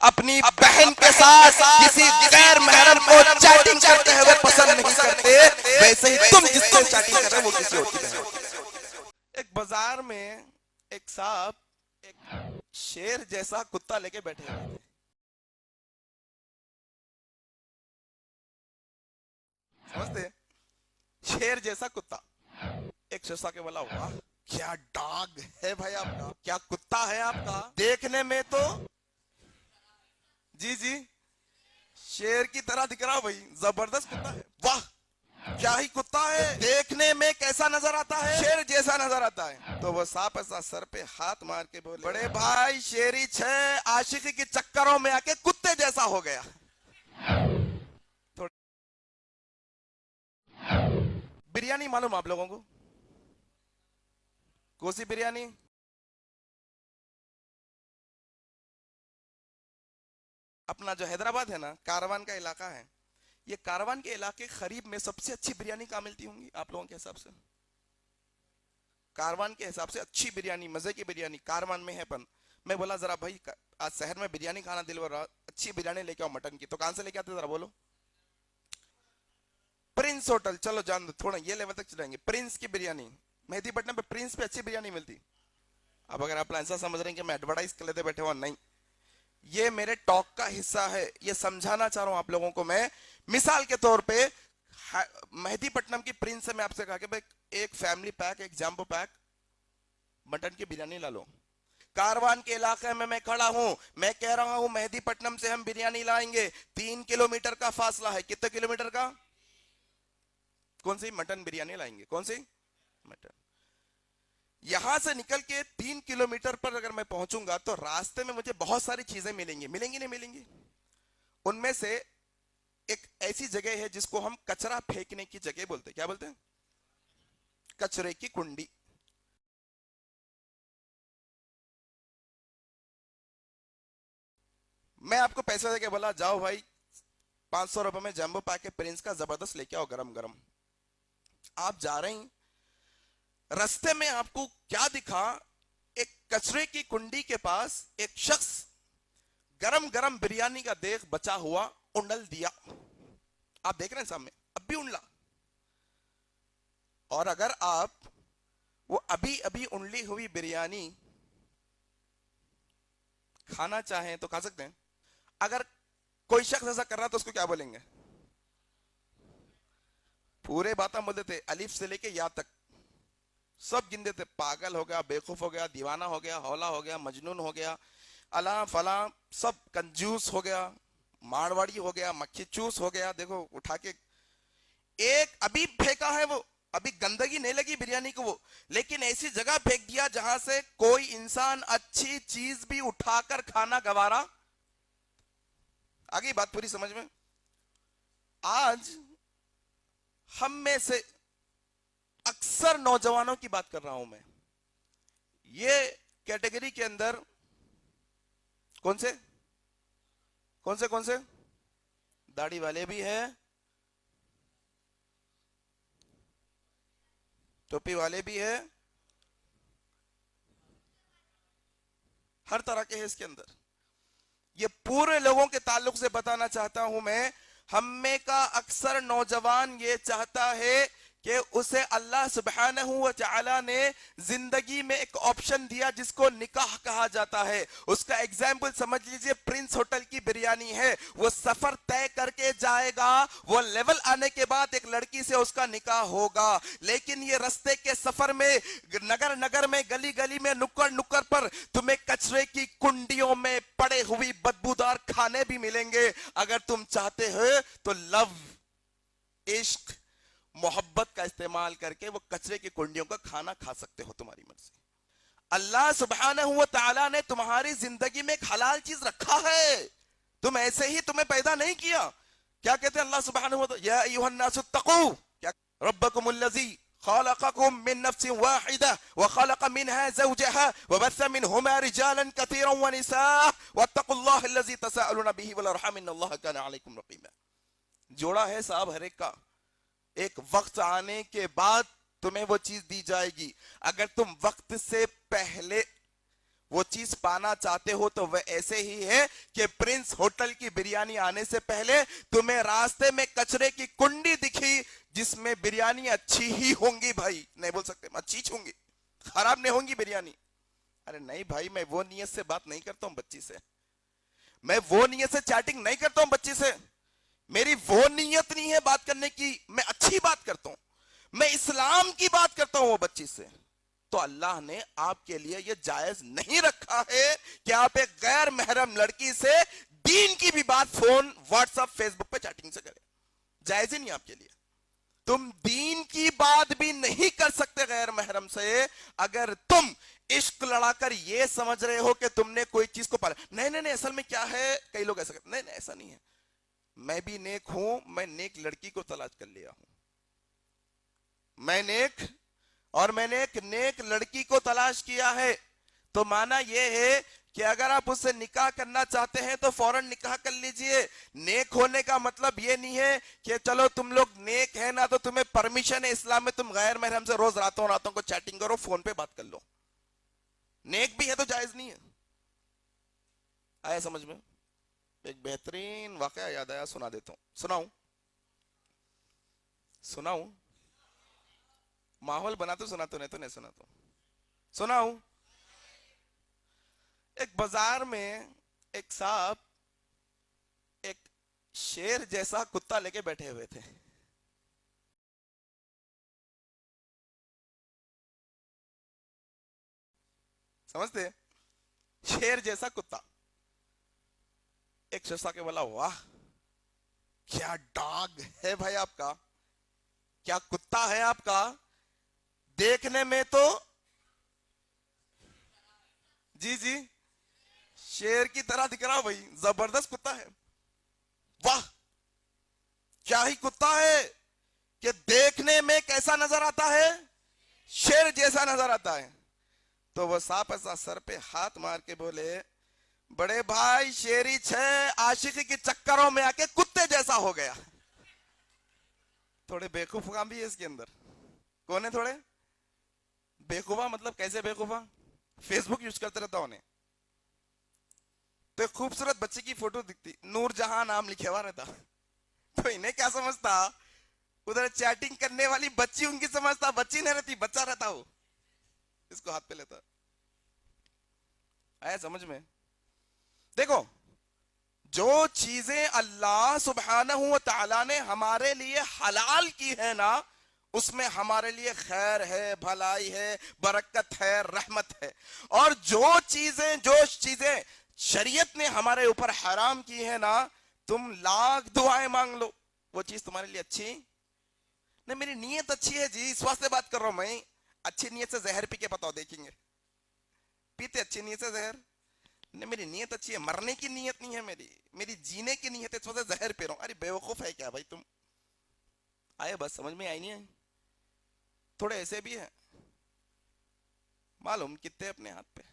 अपनी बहन के साथ किसी गैर महरम को चैटिंग करते हुए पसंद नहीं करते, वैसे ही तुम जिससे चैटिंग कर रहे हो वो किसी और की बहन। एक बाजार में एक सांप एक शेर जैसा कुत्ता लेके बैठे हुए थे। समझते? शेर जैसा कुत्ता। एक शख्स आके बोला, वाह क्या डॉग है भाई आपका, क्या कुत्ता है आपका, देखने में तो जी जी शेर की तरह दिख रहा भाई, जबरदस्त कुत्ता है। वाह क्या ही कुत्ता है, देखने में कैसा नजर आता है, शेर जैसा नजर आता है। तो वो सांप ऐसा सर पे हाथ मार के बोले, बड़े भाई शेरी छे आशिकी के चक्करों में आके कुत्ते जैसा हो गया। बिरयानी मालूम आप लोगों को? कोसी बिरयानी? अपना जो हैदराबाद है ना, कारवान का इलाका है, ये कारवान के इलाके करीब में सबसे अच्छी बिरयानी कहाँ मिलती होंगी आप लोगों के हिसाब से? कारवान के हिसाब से अच्छी बिरयानी, मजे की बिरयानी कारवान में है। पन मैं बोला जरा भाई आज शहर में बिरयानी खाना दिल हो रहा, अच्छी बिरयानी लेके आओ मटन की, तो कहां से लेके आते जरा बोलो? Prince hotel. चलो जान दो, थोड़ा ये लेवल तक चलाएंगे। प्रिंस की बिरयानी, मेहदीपट्टनम पे प्रिंस पे अच्छी बिरयानी मिलती। अब अगर आप ऐसा समझ रहे हैं कि मैं एडवर्टाइज कर लेते बैठे हुआ, नहीं, ये मेरे टॉक का हिस्सा है, ये समझाना चाह रहा हूं आप लोगों को मैं। मिसाल के तौर पे मेहदीपट्टनम की प्रिंस से मैं आपसे कहा कि भाई एक फैमिली पैक, एक जंबो पैक मटन की बिरयानी ला लो। कारवान के इलाके में मैं खड़ा हूं, मैं कह रहा हूं मेहदीपट्टनम से हम बिरयानी लाएंगे, 3 किलोमीटर का फासला है। कितने किलोमीटर का? कौन सी मटन बिरयानी लाएंगे? कौन सी मटन? यहां से निकल के 3 किलोमीटर पर अगर मैं पहुंचूंगा तो रास्ते में मुझे बहुत सारी चीजें मिलेंगी, मिलेंगी नहीं मिलेंगी? उनमें से एक ऐसी जगह है जिसको हम कचरा फेंकने की जगह बोलते हैं। क्या बोलते हैं? कचरे की कुंडी। मैं आपको पैसे देके बोला जाओ भाई 500 रुपए में जंबो पैक के प्रिंस का जबरदस्त लेके आओ गरम गरम। आप जा रहे हैं, रास्ते में आपको क्या दिखा? एक कचरे की कुंडी के पास एक शख्स गरम गरम बिरयानी का देख बचा हुआ उंडल दिया। आप देख रहे हैं सामने, अब भी उंडला। और अगर आप वो अभी अभी उंडली हुई बिरयानी खाना चाहें तो खा सकते हैं। अगर कोई शख्स ऐसा कर रहा तो उसको क्या बोलेंगे? पूरे बातें बोलते थे, अलिफ से लेके या तक सब गिन देते। पागल हो गया, बेवकूफ हो गया, दीवाना हो गया, हौला हो गया, मजनून हो गया, अला फला, सब कंजूस हो गया, मारवाड़ी हो गया, मक्खी चूस हो गया। देखो उठा के एक अभी फेंका है, वो अभी गंदगी नहीं लगी बिरयानी को वो, लेकिन ऐसी जगह फेंक दिया जहां से कोई इंसान अच्छी चीज भी उठाकर खाना गवारा। आगे बात पूरी समझ में? आज हम में से अक्सर नौजवानों की बात कर रहा हूं मैं, ये कैटेगरी के अंदर कौन से कौन से कौन से दाढ़ी वाले भी हैं, टोपी वाले भी हैं, हर तरह के हैं इसके अंदर। ये पूरे लोगों के ताल्लुक से बताना चाहता हूं मैं। हम में का अक्सर नौजवान ये चाहता है कि उसे अल्लाह सुब्हानहू व तआला ने जिंदगी में एक ऑप्शन दिया जिसको निकाह कहा जाता है। उसका एग्जाम्पल समझ लीजिए, प्रिंस होटल की बिरयानी है। वो सफर तय करके जाएगा, वो लेवल आने के बाद एक लड़की से उसका निकाह होगा, लेकिन ये रास्ते के सफर में नगर नगर में, गली गली में, नुक्कड़ नुक्कड़ पर तुम्हें कचरे की कुंडियों में पड़े हुई बदबूदार खाने भी मिलेंगे। अगर तुम चाहते हो तो लव, इश्क, मोहब्बत का इस्तेमाल करके वो कचरे की कुंडियों का खाना खा सकते हो, तुम्हारी मर्जी। अल्लाह सुब्हानहू व तआला ने तुम्हारी जिंदगी में एक हलाल चीज रखा है, तुम ऐसे ही तुम्हें पैदा नहीं किया। क्या कहते हैं अल्लाह सुब्हानहू व तआला? या अय्युहन्नासु तक़ू क्या रब्बकुमुल्लज़ी खलक़कुम मिन नफ्सिन वाहिदा व खलक़ मिनहा ज़ौजहा व बस्स मिनहुमा रिजालन कसीरन व निसाअ वत्तक़ुल्लाह अल्लज़ी तसाअलूना बिही वल अरहम इन्नल्लाह काना अलैकुम रक़ीबा। जोड़ा है साहब हर एक का, एक वक्त आने के बाद तुम्हें वो चीज दी जाएगी। अगर तुम वक्त से पहले वो चीज पाना चाहते हो तो वह ऐसे ही है कि प्रिंस होटल की बिरयानी आने से पहले तुम्हें रास्ते में कचरे की कुंडी दिखी जिसमें बिरयानी अच्छी ही होंगी, भाई नहीं बोल सकते अच्छी होंगी, खराब नहीं होंगी बिरयानी। अरे नहीं भाई, मैं वो नियत से बात नहीं करता हूं बच्ची से, मैं वो नियत से चैटिंग नहीं करता हूं बच्ची से, मेरी वो नियत नहीं है बात करने की, मैं अच्छी बात करता हूं, मैं इस्लाम की बात करता हूं वो बच्ची से। तो अल्लाह ने आपके लिए यह जायज नहीं रखा है कि आप एक गैर महरम लड़की से दीन की भी बात फोन व्हाट्सएप फेसबुक पे चैटिंग से करें, जायज ही नहीं आपके लिए। तुम दीन की बात भी नहीं कर सकते गैर महरम से अगर तुम इश्क लड़ाकर ये समझ रहे हो कि तुमने कोई चीज को पाला। नहीं नहीं नहीं, असल में क्या है, कई लोग ऐसा करते, नहीं नहीं ऐसा नहीं है, मैं भी नेक हूं, मैं नेक लड़की को तलाश कर लिया हूं, मैं नेक और मैंने एक नेक लड़की को तलाश किया है। तो माना यह है कि अगर आप उससे निकाह करना चाहते हैं तो फौरन निकाह कर लीजिए। नेक होने का मतलब यह नहीं है कि चलो तुम लोग नेक है ना तो तुम्हें परमिशन है इस्लाम में तुम गैर महरम से रोज रातों रातों को चैटिंग करो, फोन पे बात कर लो, नेक भी है तो जायज नहीं है। आया समझ में? एक बेहतरीन वाकया याद आया, सुना देता हूं, सुनाऊं, माहौल बना तो सुना तो, नहीं तो नहीं सुना तो सुनाऊं। एक बाजार में एक साहब एक शेर जैसा कुत्ता लेके बैठे हुए थे। समझते? शेर जैसा कुत्ता। एक शख्स आके बोला, वाह क्या डॉग है भाई आपका, क्या कुत्ता है आपका, देखने में तो जी जी शेर की तरह दिख रहा भाई, जबरदस्त कुत्ता है, वाह क्या ही कुत्ता है कि देखने में कैसा नजर आता है, शेर जैसा नजर आता है। तो वह सांप ऐसा सर पे हाथ मार के बोले, बड़े भाई शेरी छे आशिकी के चक्करों में आके कुत्ते जैसा हो गया। थोड़े बेवकूफ काम भी है इसके अंदर। कौन है थोड़े बेवकूफा? मतलब कैसे बेवकूफा? फेसबुक यूज करते रहता उन्हें तो एक खूबसूरत बच्ची की फोटो दिखती, नूरजहां नाम लिखे हुआ रहता, तो इन्हें क्या समझता, उधर चैटिंग करने वाली बच्ची उनकी समझता, बच्ची नहीं रहती बच्चा रहता, वो इसको हाथ पे लेता। आया समझ में? देखो जो चीजें अल्लाह सुब्हानहू व तआला ने हमारे लिए हलाल की है ना, उसमें हमारे लिए खैर है, भलाई है, बरकत है, रहमत है। और जो चीजें शरीयत ने हमारे ऊपर हराम की है ना, तुम लाख दुआएं मांग लो, वो चीज तुम्हारे लिए अच्छी नहीं। मेरी नीयत अच्छी है जी, इस वास्ते बात कर रहा हूं मैं। अच्छी नीयत से जहर पी के बताओ, देखेंगे पीते अच्छी नीयत से जहर नहीं, मेरी नीयत अच्छी है, मरने की नीयत नहीं है मेरी जीने की नीयत है, इस वजह जहर पी रहा हूं। अरे बेवकूफ है क्या भाई तुम? आए बात समझ में? आई नहीं आई? थोड़े ऐसे भी है, मालूम कितने अपने हाथ पे।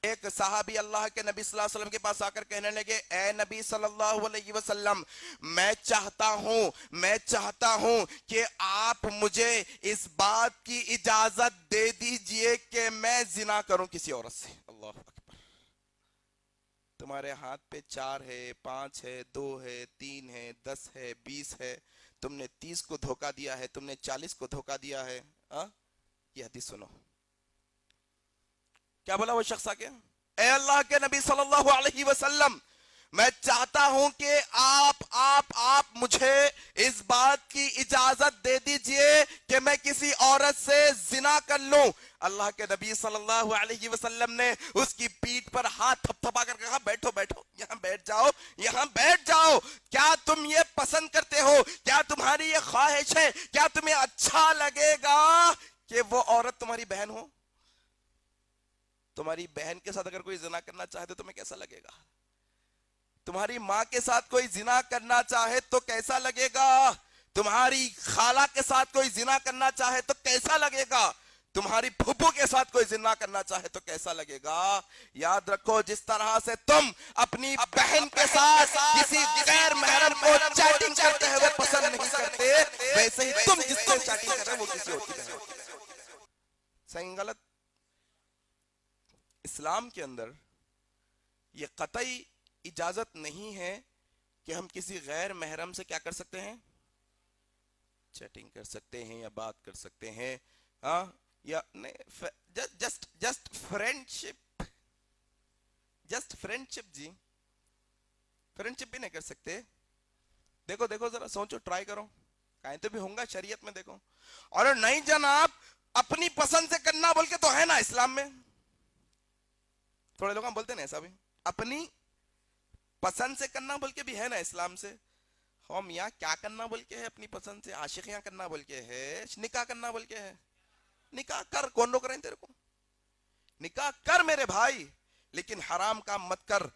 एक सहाबी अल्लाह के नबी सल्लल्लाहु अलैहि वसल्लम के पास आकर कहने लगे, ए नबी सल्लल्लाहु अलैहि वसल्लम, मैं चाहता हूं कि आप मुझे इस बात की इजाजत दे दीजिए कि मैं जिना करूं किसी औरत से। अल्लाह अकबर। तुम्हारे हाथ पे 4 है, 5 है, 2 है, 3 है, 10 है, 20 है, तुमने 30 को धोखा दिया है, तुमने 40 को धोखा दिया है। ये हदीस सुनो, क्या बोला वो शख्स आके, ए अल्लाह के नबी सल्लल्लाहु अलैहि वसल्लम, मैं चाहता हूं कि आप मुझे इस बात की इजाजत दे दीजिए कि मैं किसी औरत से जिना कर लूं। अल्लाह के नबी सल्लल्लाहु अलैहि वसल्लम ने उसकी पीठ पर हाथ थपथपा कर कहा, बैठो बैठो, यहां बैठ जाओ। क्या तुम ये पसंद करते हो? क्या तुम्हारी ये ख्वाहिश है? क्या तुम्हें अच्छा लगेगा कि वो औरत तुम्हारी बहन हो? तुम्हारी बहन के साथ अगर कोई जिना करना चाहे तो तुम्हें कैसा लगेगा? तुम्हारी माँ के साथ कोई जिना करना चाहे तो कैसा लगेगा? तुम्हारी खाला के साथ कोई जिना करना चाहे तो कैसा लगेगा? तुम्हारी फूफू के साथ कोई जिना करना चाहे तो कैसा लगेगा? याद रखो, जिस तरह से तुम अपनी बहन के साथ किसी गैर महरम को चैटिंग करते हैं वो पसंद नहीं करते, वैसे ही तुम जिससे चैटिंग कर रहे हो वो किसी और की बहन। सही गलत? अंदर ये कतई इजाजत नहीं है कि हम किसी गैर महरम से क्या कर सकते हैं, चैटिंग कर सकते हैं या बात कर सकते हैं, हाँ या नहीं, just just friendship, just friendship जी, फ्रेंडशिप भी नहीं कर सकते। देखो देखो जरा सोचो, ट्राई करो, कहीं तो भी होगा शरीयत में, देखो। और नहीं जनाब, अपनी पसंद से करना बोल के तो है ना इस्लाम में, थोड़े लोग बोलते ना ऐसा भी, अपनी पसंद से करना बोल के भी है ना इस्लाम से। हम यहाँ क्या करना बोल के है अपनी पसंद से, आशिकियां करना बोल के है, निकाह करना बोल के है। निकाह कर, कौन रोक रहे हैं तेरे को, निकाह कर मेरे भाई, लेकिन हराम काम मत कर।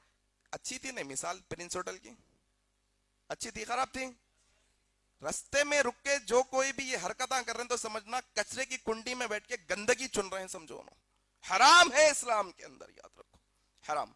अच्छी थी नहीं मिसाल प्रिंस होटल की, अच्छी थी खराब थी? रास्ते में रुक के जो कोई भी ये हरकतें कर रहे हैं तो समझना कचरे की कुंडी में बैठ के गंदगी चुन रहे हैं, समझो। हराम है इस्लाम के अंदर, याद रखो, हराम।